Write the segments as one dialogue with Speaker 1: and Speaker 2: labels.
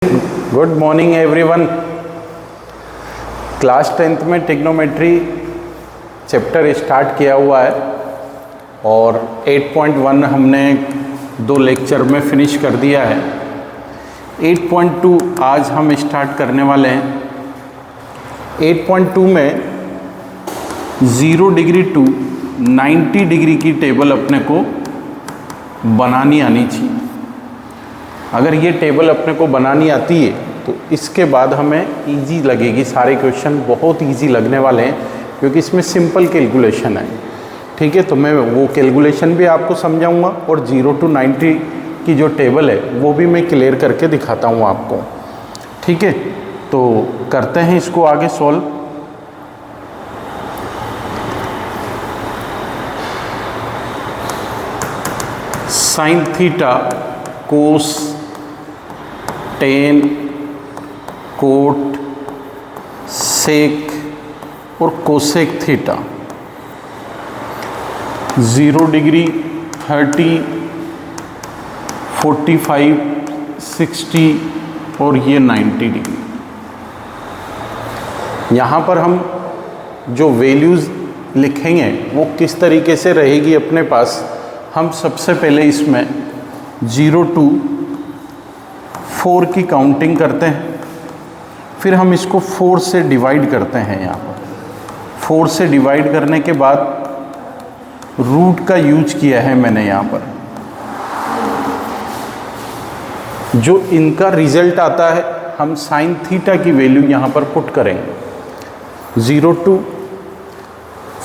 Speaker 1: Good morning everyone. Class 10th में trigonometry chapter start किया हुआ है और 8.1 हमने 2 लेक्चर में फिनिश कर दिया है। 8.2 आज हम स्टार्ट करने वाले हैं। 8.2 में 0 डिग्री टू 90 डिग्री की टेबल अपने को बनानी आनी चाहिए। अगर ये टेबल अपने को बनानी आती है तो इसके बाद हमें इजी लगेगी। सारे क्वेश्चन बहुत इजी लगने वाले हैं क्योंकि इसमें सिंपल कैलकुलेशन है। ठीक है, तो मैं वो कैलकुलेशन भी आपको समझाऊंगा और 0 to 90 की जो टेबल है वो भी मैं क्लियर करके दिखाता हूँ आपको। ठीक है, तो करते हैं इसको आगे solve. Sine theta cos tan cot sec और कोसेक थीटा 0 डिग्री 30 45 60 और ये 90 डिग्री। यहाँ पर हम जो वैल्यूज़ लिखेंगे वो किस तरीके से रहेगी अपने पास। हम सबसे पहले इसमें 0 to 4 की काउंटिंग करते हैं, फिर हम इसको 4 से डिवाइड करते हैं। यहाँ पर 4 से डिवाइड करने के बाद रूट का यूज किया है मैंने। यहाँ पर जो इनका रिजल्ट आता है हम साइन थीटा की वैल्यू यहाँ पर पुट करेंगे। 0 to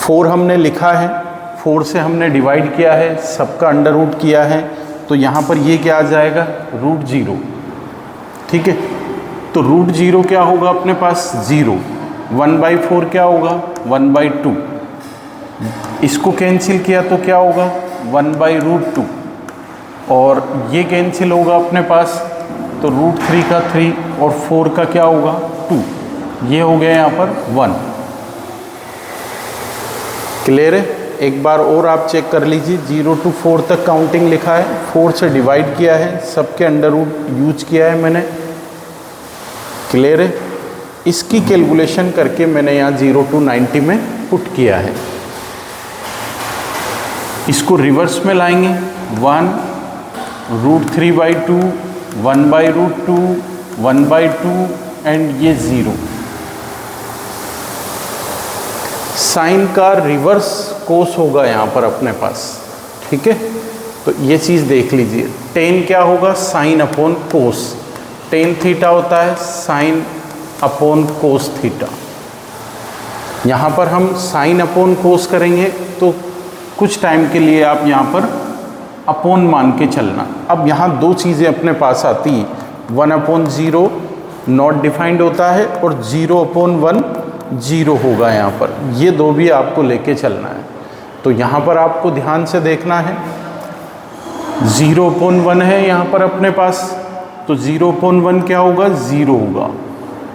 Speaker 1: 4 हमने लिखा है, 4 से हमने डिवाइड किया है, सबका अंडर रूट किया है, तो यहाँ पर ये क्या आ जाएगा, √0। ठीक है, तो √0 क्या होगा अपने पास 0। 1/4 क्या होगा 1/2। इसको कैंसिल किया तो क्या होगा 1/√2 और ये कैंसिल होगा अपने पास तो √3 का 3 और 4 का क्या होगा 2। ये हो गया यहाँ पर 1। क्लियर है। एक बार और आप चेक कर लीजिए। 0 to 4 तक काउंटिंग लिखा है, 4 से डिवाइड किया है, सबके अंडर रूट यूज किया है मैंने। क्लियर है। इसकी कैलकुलेशन करके मैंने यहाँ 0 to 90 में पुट किया है। इसको रिवर्स में लाएंगे। 1 √3/2 1/√2 1/2 एंड ये 0। साइन का रिवर्स कोस होगा यहाँ पर अपने पास। ठीक है, तो ये चीज़ देख लीजिए। टेन क्या होगा साइन अपॉन कोस। टेन थीटा होता है साइन अपॉन कोस थीटा। यहाँ पर हम साइन अपॉन कोस करेंगे तो कुछ टाइम के लिए आप यहाँ पर अपॉन मान के चलना। अब यहाँ 2 चीज़ें अपने पास आती हैं। 1/0 नॉट डिफाइंड होता है और 0/1 0 होगा यहाँ पर। ये 2 भी आपको लेके चलना है। तो यहाँ पर आपको ध्यान से देखना है। 0/1 है यहाँ पर अपने पास, तो 0/1 क्या होगा 0 होगा।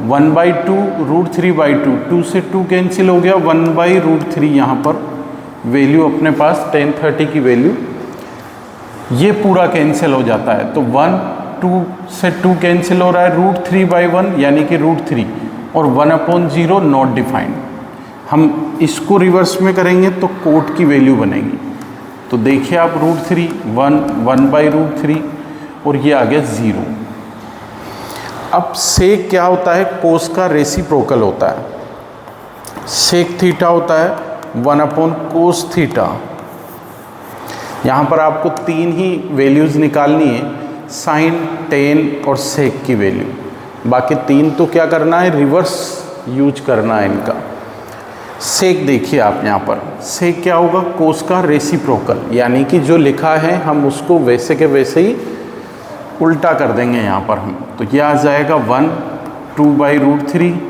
Speaker 1: 1/2 √3/2, 2 से 2 कैंसिल हो गया, 1/√3 यहाँ पर वैल्यू अपने पास 1030 की वैल्यू ये पूरा कैंसिल हो जाता है। तो 1 2 से 2 कैंसिल हो रहा है, √3/1 यानी कि √3 और 1/0 नॉट डिफाइंड। हम इसको रिवर्स में करेंगे तो कोट की वैल्यू बनेगी। तो देखिए आप √3 1/√3 और ये आ गया 0। अब सेक क्या होता है, कोस का रेसिप्रोकल होता है। सेक थीटा होता है 1/कोस थीटा। यहाँ पर आपको 3 ही वैल्यूज़ निकालनी है, साइन टेन और सेक की वैल्यू। बाकी 3 तो क्या करना है रिवर्स यूज करना है इनका। सेक देखिए आप यहाँ पर, सेक क्या होगा कोस का रेसिप्रोकल, यानी कि जो लिखा है हम उसको वैसे के वैसे ही उल्टा कर देंगे यहाँ पर हम। तो ये आ जाएगा 1 2/√3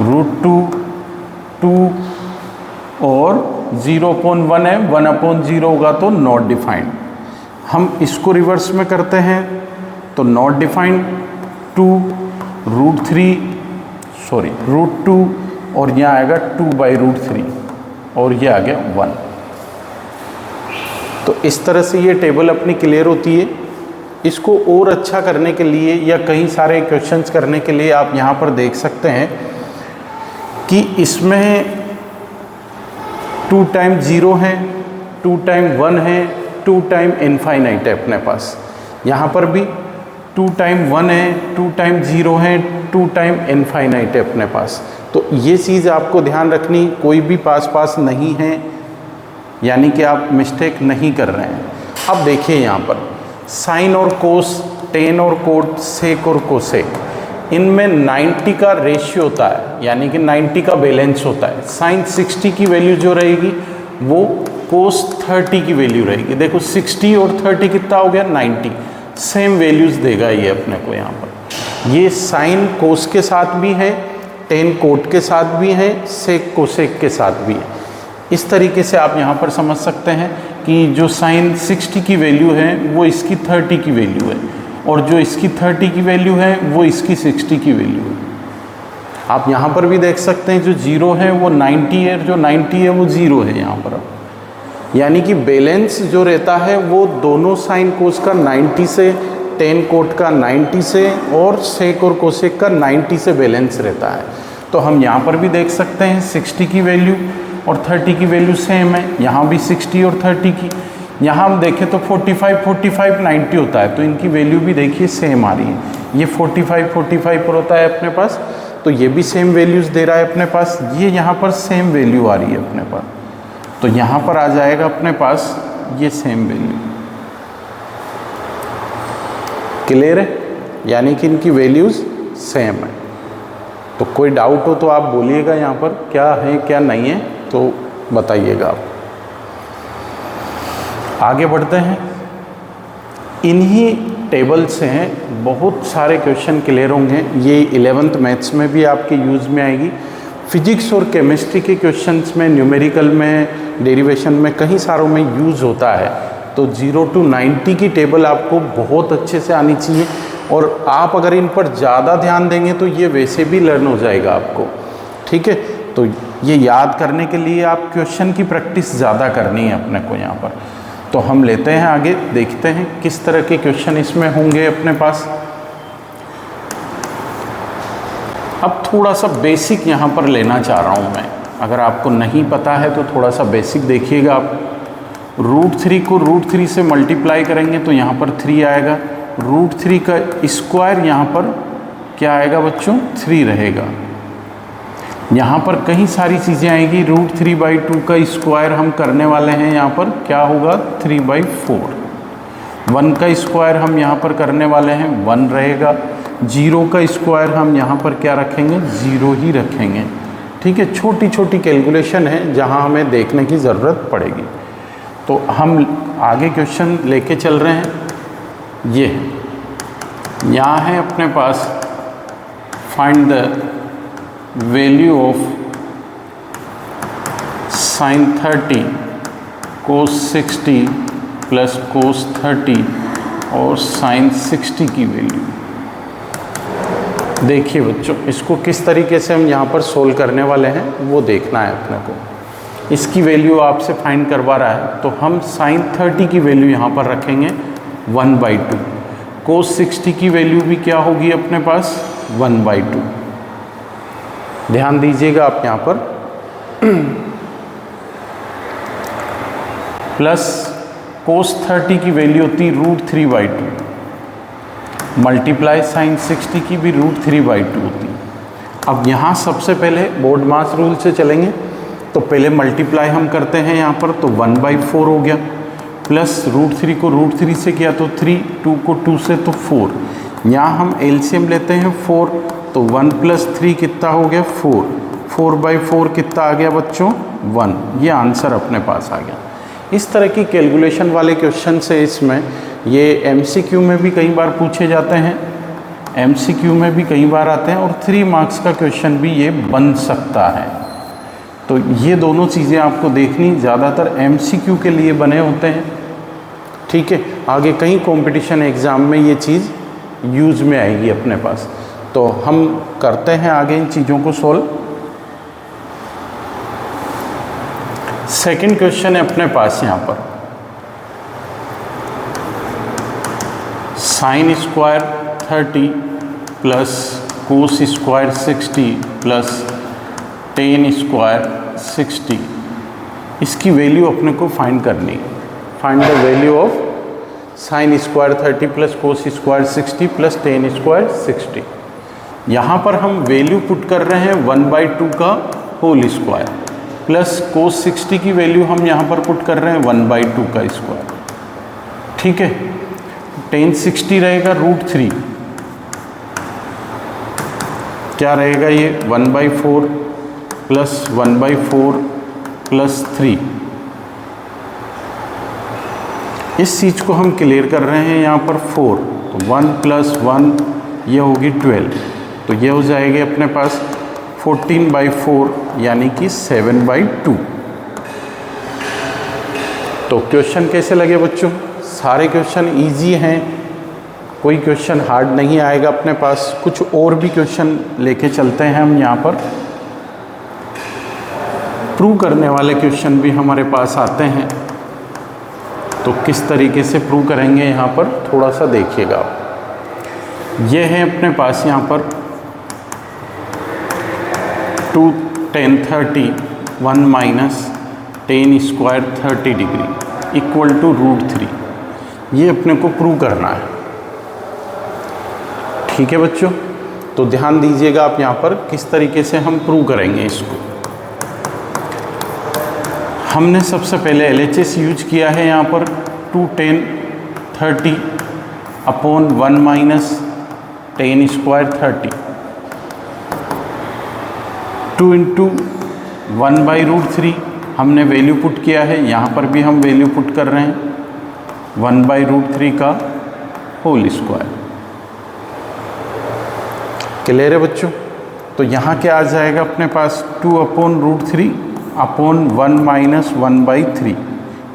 Speaker 1: √2 2 और 0/1 है, 1/0 होगा तो नॉट डिफाइंड। हम इसको रिवर्स में करते हैं तो नॉट डिफाइंड 2 √2 और यहाँ आएगा 2/√3 और ये आ गया 1। तो इस तरह से ये टेबल अपनी क्लियर होती है। इसको और अच्छा करने के लिए या कई सारे क्वेश्चंस करने के लिए आप यहाँ पर देख सकते हैं कि इसमें 2 टाइम 0 है, 2 टाइम 1 है, 2 टाइम इनफाइनाइट है अपने पास। यहाँ पर भी 2 टाइम 1 है, 2 टाइम 0 है, 2 टाइम इनफाइनाइट है अपने पास। तो ये चीज़ आपको ध्यान रखनी, कोई भी पास नहीं है, यानी कि आप मिस्टेक नहीं कर रहे हैं। अब देखिए यहाँ पर साइन और कोस, टेन और कोट, सेक और कोसेक, इनमें 90 का रेशियो होता है, यानी कि 90 का बैलेंस होता है। साइन 60 की वैल्यू जो रहेगी वो कोस 30 की वैल्यू रहेगी। देखो 60 और 30 कितना हो गया, 90, सेम वैल्यूज़ देगा ये अपने को यहाँ पर। ये साइन कोस के साथ भी है, टेन कोट के साथ भी है, सेक कोसेक के साथ भी है। इस तरीके से आप यहाँ पर समझ सकते हैं कि जो साइन 60 की वैल्यू है वो इसकी 30 की वैल्यू है, और जो इसकी 30 की वैल्यू है वो इसकी 60 की वैल्यू है। आप यहाँ पर भी देख सकते हैं जो 0 है वो 90 है, जो 90 है वो 0 है यहाँ पर। यानी कि बैलेंस जो रहता है वो दोनों साइन कोस का 90 से, टेन कोट का 90 से, और सेक और कोसेक का 90 से बैलेंस रहता है। तो हम यहाँ पर भी देख सकते हैं 60 की वैल्यू और 30 की वैल्यू सेम है, यहाँ भी 60 और 30 की। यहाँ हम देखें तो 45 90 होता है, तो इनकी वैल्यू भी देखिए सेम आ रही है। ये 45 पर होता है अपने पास, तो ये भी सेम वैल्यूज़ दे रहा है अपने पास। ये यहाँ पर सेम वैल्यू आ रही है अपने पास, तो यहाँ पर आ जाएगा अपने पास ये सेम वैल्यू। क्लियर है, यानी कि इनकी वैल्यूज़ सेम है। तो कोई डाउट हो तो आप बोलिएगा यहाँ पर क्या है क्या नहीं है, तो बताइएगा आप। आगे बढ़ते हैं। इन्हीं टेबल से हैं बहुत सारे क्वेश्चन क्लियर होंगे। ये 11th मैथ्स में भी आपके यूज़ में आएगी। फिजिक्स और केमिस्ट्री के क्वेश्चंस में, न्यूमेरिकल में, डेरिवेशन में, कहीं सारों में यूज़ होता है। तो 0 to 90 की टेबल आपको बहुत अच्छे से आनी चाहिए, और आप अगर इन पर ज़्यादा ध्यान देंगे तो ये वैसे भी लर्न हो जाएगा आपको। ठीक है, तो ये याद करने के लिए आप क्वेश्चन की प्रैक्टिस ज़्यादा करनी है अपने को यहाँ पर। तो हम लेते हैं आगे, देखते हैं किस तरह के क्वेश्चन इसमें होंगे अपने पास। अब थोड़ा सा बेसिक यहाँ पर लेना चाह रहा हूँ मैं, अगर आपको नहीं पता है तो थोड़ा सा बेसिक देखिएगा आप। √3 को √3 से मल्टीप्लाई करेंगे तो यहाँ पर 3 आएगा। √3 का स्क्वायर यहाँ पर क्या आएगा बच्चों, 3 रहेगा। यहाँ पर कई सारी चीज़ें आएगी। √3/2 का स्क्वायर हम करने वाले हैं, यहाँ पर क्या होगा 3/4। 1 का स्क्वायर हम यहाँ पर करने वाले हैं, 1 रहेगा। 0 का स्क्वायर हम यहाँ पर क्या रखेंगे, 0 ही रखेंगे। ठीक है, छोटी छोटी कैलकुलेशन है जहाँ हमें देखने की ज़रूरत पड़ेगी। तो हम आगे क्वेश्चन लेके चल रहे हैं। ये यहाँ है अपने पास, find the value of sin 30 cos 60 plus cos 30 और sin 60 की वैल्यू। देखिए बच्चों, इसको किस तरीके से हम यहाँ पर सोल्व करने वाले हैं वो देखना है अपने को। इसकी वैल्यू आपसे फाइंड करवा रहा है, तो हम sin 30 की वैल्यू यहाँ पर रखेंगे 1/2। cos 60 की वैल्यू भी क्या होगी अपने पास, 1/2। ध्यान दीजिएगा आप यहाँ पर। प्लस cos 30 की वैल्यू होती √3/2, मल्टीप्लाई sin 60 की भी √3/2 होती। अब यहाँ सबसे पहले बोर्ड मास रूल से चलेंगे, तो पहले मल्टीप्लाई हम करते हैं यहाँ पर, तो 1/4 हो गया। प्लस √3 को √3 से किया तो 3, 2 को 2 से तो 4। यहाँ हम एलसीएम लेते हैं 4, तो 1 + 3 कितना हो गया 4। 4/4 कितना आ गया बच्चों, 1। ये आंसर अपने पास आ गया। इस तरह की कैलकुलेशन वाले क्वेश्चन से इसमें ये एमसीक्यू में भी कई बार पूछे जाते हैं, एमसीक्यू में भी कई बार आते हैं, और 3 मार्क्स का क्वेश्चन भी ये बन सकता है। तो ये दोनों चीज़ें आपको देखनी, ज़्यादातर एमसीक्यू के लिए बने होते हैं। ठीक है, आगे कई कंपटीशन एग्ज़ाम में ये चीज़ यूज़ में आएगी अपने पास। तो हम करते हैं आगे इन चीज़ों को सोल्व। सेकंड क्वेश्चन है अपने पास यहाँ पर, sine square 30 plus cos square 60 plus ten square 60, इसकी वैल्यू अपने को फाइंड करनी है। Find the value of sine square 30 plus cos square 60 plus ten square 60। यहाँ पर हम वैल्यू पुट कर रहे हैं 1/2 का होल स्क्वायर प्लस कोस 60 की वैल्यू हम यहाँ पर पुट कर रहे हैं 1/2 का स्क्वायर। ठीक है, टेन 60 रहेगा √3, क्या रहेगा ये 1/4 प्लस 1/4 प्लस 3। इस चीज़ को हम क्लियर कर रहे हैं यहाँ पर 4, तो 1 + 1 ये होगी 12, तो ये हो जाएगी अपने पास 14/4 यानी कि 7/2। तो क्वेश्चन कैसे लगे बच्चों? सारे क्वेश्चन इजी हैं, कोई क्वेश्चन हार्ड नहीं आएगा अपने पास। कुछ और भी क्वेश्चन लेके चलते हैं हम यहाँ पर, प्रूव करने वाले क्वेश्चन भी हमारे पास आते हैं। तो किस तरीके से प्रूव करेंगे यहाँ पर थोड़ा सा देखिएगा। ये है अपने पास यहाँ पर 2 tan 30 1 minus tan square 30 degree equal to √3। ये अपने को प्रूव करना है। ठीक है बच्चों, तो ध्यान दीजिएगा आप यहाँ पर किस तरीके से हम प्रूव करेंगे इसको। हमने सबसे पहले LHS यूज किया है यहाँ पर 2 tan 30 upon 1 minus tan square 30, 2 × 1/√3 हमने वैल्यू पुट किया है। यहाँ पर भी हम वैल्यू पुट कर रहे हैं 1/√3 का होल स्क्वायर। क्लियर है बच्चों? तो यहाँ क्या आ जाएगा अपने पास 2/√3 अपॉन 1 माइनस 1/3।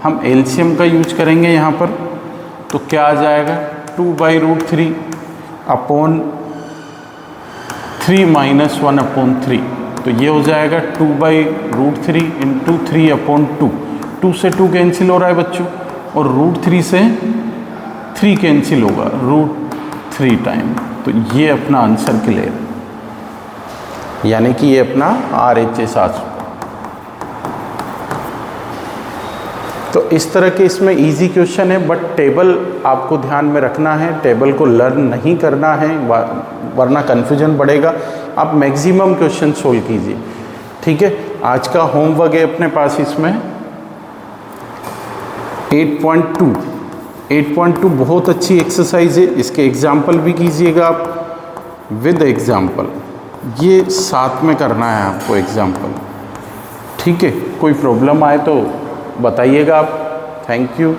Speaker 1: हम एलसीएम का यूज करेंगे यहाँ पर, तो क्या आ जाएगा 2/√3 अपॉन 3 माइनस 1/3। तो ये हो जाएगा 2/√3 × 3/2। 2 से 2 कैंसिल हो रहा है बच्चों, और √3 से 3 कैंसिल होगा √3 टाइम। तो ये अपना आंसर क्लियर, यानी कि ये अपना RHS आ चुका। तो इस तरह के इसमें इजी क्वेश्चन है, बट टेबल आपको ध्यान में रखना है, टेबल को लर्न नहीं करना है वरना कन्फ्यूजन बढ़ेगा। आप मैक्सिमम क्वेश्चन सोल्व कीजिए। ठीक है, आज का होमवर्क है अपने पास इसमें 8.2। 8.2 बहुत अच्छी एक्सरसाइज है, इसके एग्जाम्पल भी कीजिएगा आप विद एग्जाम्पल। ये साथ में करना है आपको एग्जाम्पल। ठीक है, कोई प्रॉब्लम आए तो बताइएगा आप। Thank you.